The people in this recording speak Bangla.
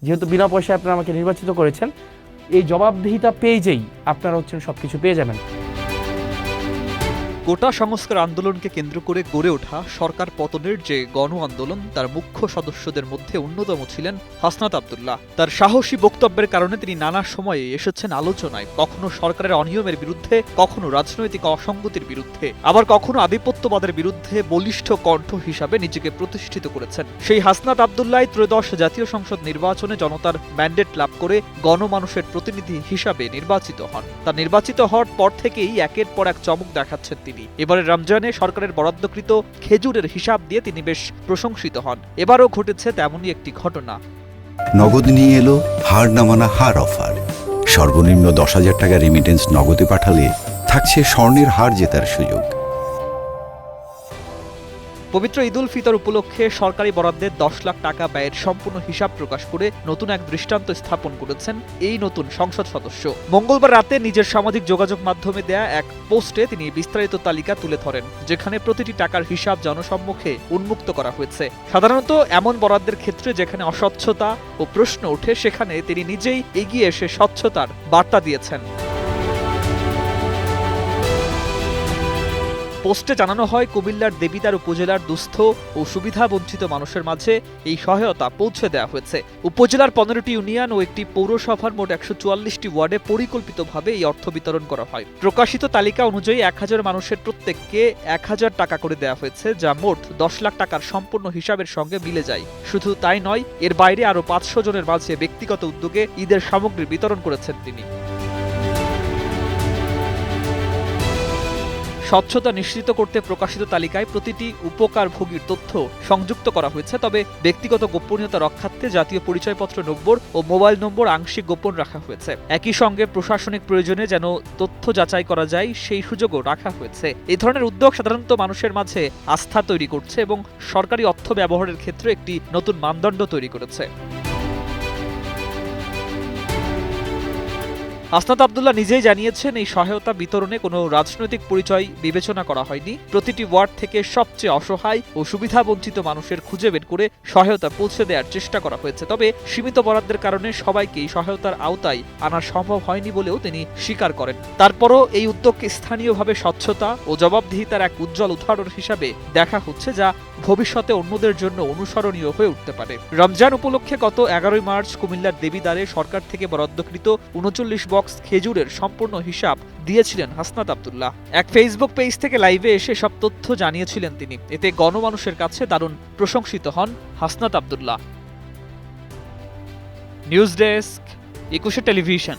যেহেতু বিনা পয়সায় আপনারা আমাকে নির্বাচিত করেছেন, এই জবাবদিহিতা পেজেই আপনারা হচ্ছেন সবকিছু পেয়ে যাবেন। কোটা সংস্কার আন্দোলনকে কেন্দ্র করে গড়ে ওঠা সরকার পতনের যে গণ আন্দোলন, তার মুখ্য সদস্যদের মধ্যে অন্যতম ছিলেন হাসনাত আব্দুল্লাহ। তার সাহসী বক্তব্যের কারণে তিনি নানা সময়ে এসেছেন আলোচনায়, কখনো সরকারের অনিয়মের বিরুদ্ধে, কখনো রাজনৈতিক অসঙ্গতির বিরুদ্ধে, আবার কখনো আধিপত্যবাদের বিরুদ্ধে বলিষ্ঠ কণ্ঠ হিসাবে নিজেকে প্রতিষ্ঠিত করেছেন। সেই হাসনাত আব্দুল্লাহ ত্রয়োদশ জাতীয় সংসদ নির্বাচনে জনতার ম্যান্ডেট লাভ করে গণমানুষের প্রতিনিধি হিসাবে নির্বাচিত হন। তার নির্বাচিত হওয়ার পর থেকেই একের পর এক চমক দেখাচ্ছেন তিনি। এবারে রমজানে সরকারের বরাদ্দকৃত খেজুরের হিসাব দিয়ে তিনি বেশ প্রশংসিত হন। এবারও ঘটেছে তেমনই একটি ঘটনা। নগদ নিয়ে এলো হার না মানা হার অফার। সর্বনিম্ন 10,000 টাকা রেমিটেন্স নগদে পাঠালে থাকছে স্বর্ণের হার জেতার সুযোগ। পবিত্র ঈদুল ফিতর উপলক্ষে সরকারি বরাদ্দের 10 লাখ টাকা ব্যয়ের সম্পূর্ণ হিসাব প্রকাশ করে নতুন এক দৃষ্টান্ত স্থাপন করেছেন এই নতুন সংসদ সদস্য। মঙ্গলবার রাতে নিজের সামাজিক যোগাযোগ মাধ্যমে দেয়া এক পোস্টে তিনি বিস্তারিত তালিকা তুলে ধরেন, যেখানে প্রতিটি টাকার হিসাব জনসম্মুখে উন্মুক্ত করা হয়েছে। সাধারণত এমন বরাদ্দের ক্ষেত্রে যেখানে অস্বচ্ছতা ও প্রশ্ন ওঠে, সেখানে তিনি নিজেই এগিয়ে এসে স্বচ্ছতার বার্তা দিয়েছেন। পোস্টে জানানো হয়, কুমিল্লার দেবিদ্বার উপজেলার দুস্থ ও সুবিধাবঞ্চিত মানুষের মাঝে এই সহায়তা পৌঁছে দেওয়া হয়েছে। উপজেলার 15টি ইউনিয়ন ও একটি পৌরসভার মোট 144টি ওয়ার্ডে পরিকল্পিতভাবে এই অর্থ বিতরণ করা হয়। প্রকাশিত তালিকা অনুযায়ী 1000 মানুষের প্রত্যেককে 1000 টাকা করে দেওয়া হয়েছে, যা মোট 10 লাখ টাকার সম্পূর্ণ হিসাবের সঙ্গে মিলে যায়। শুধু তাই নয়, এর বাইরে আরও 500 জনের মাঝে ব্যক্তিগত উদ্যোগে ঈদের সামগ্রী বিতরণ করেছেন তিনি। স্বচ্ছতা নিশ্চিত করতে প্রকাশিত তালিকায় প্রতিটি উপকারভোগীর তথ্য সংযুক্ত করা হয়েছে, তবে ব্যক্তিগত গোপনীয়তা রক্ষার্থে জাতীয় পরিচয়পত্র নম্বর ও মোবাইল নম্বর আংশিক গোপন রাখা হয়েছে। একই সঙ্গে প্রশাসনিক প্রয়োজনে যেন তথ্য যাচাই করা যায়, সেই সুযোগও রাখা হয়েছে। এই ধরনের উদ্যোগ সাধারণত মানুষের মাঝে আস্থা তৈরি করছে এবং সরকারি অর্থ ব্যবহারের ক্ষেত্রে একটি নতুন মানদণ্ড তৈরি করেছে। হাসনাত আব্দুল্লাহ নিজেই জানিয়েছেন, এই সহায়তা বিতরণে কোনো রাজনৈতিক পরিচয় বিবেচনা করা হয়নি। প্রতিটি ওয়ার্ড থেকে সবচেয়ে অসহায় ও সুবিধাবঞ্চিত মানুষের খুঁজে বের করে সহায়তা পৌঁছে দেওয়ার চেষ্টা করা হয়েছে। তবে সীমিত বরাদ্দের কারণে সবাইকে এই সহায়তার আওতায় আনা সম্ভব হয়নি বলেও তিনি স্বীকার করেন। তারপরও এই উদ্যোগকে স্থানীয়ভাবে স্বচ্ছতা ও জবাবদিহিতার এক উজ্জ্বল উদাহরণ হিসাবে দেখা হচ্ছে, যা ভবিষ্যতে অন্যদের জন্য অনুসরণীয় হয়ে উঠতে পারে। রমজান উপলক্ষে গত 11 মার্চ কুমিল্লার দেবিদ্বারে সরকার থেকে বরাদ্দকৃত 39 বক্স খেজুরের সম্পূর্ণ হিসাব দিয়েছিলেন হাসনাত আব্দুল্লাহ। এক ফেসবুক পেজ থেকে লাইভে এসে সব তথ্য জানিয়েছিলেন তিনি। এতে গণমানুষের কাছে দারুণ প্রশংসিত হন Hasnat Abdullah. News desk, 21 television.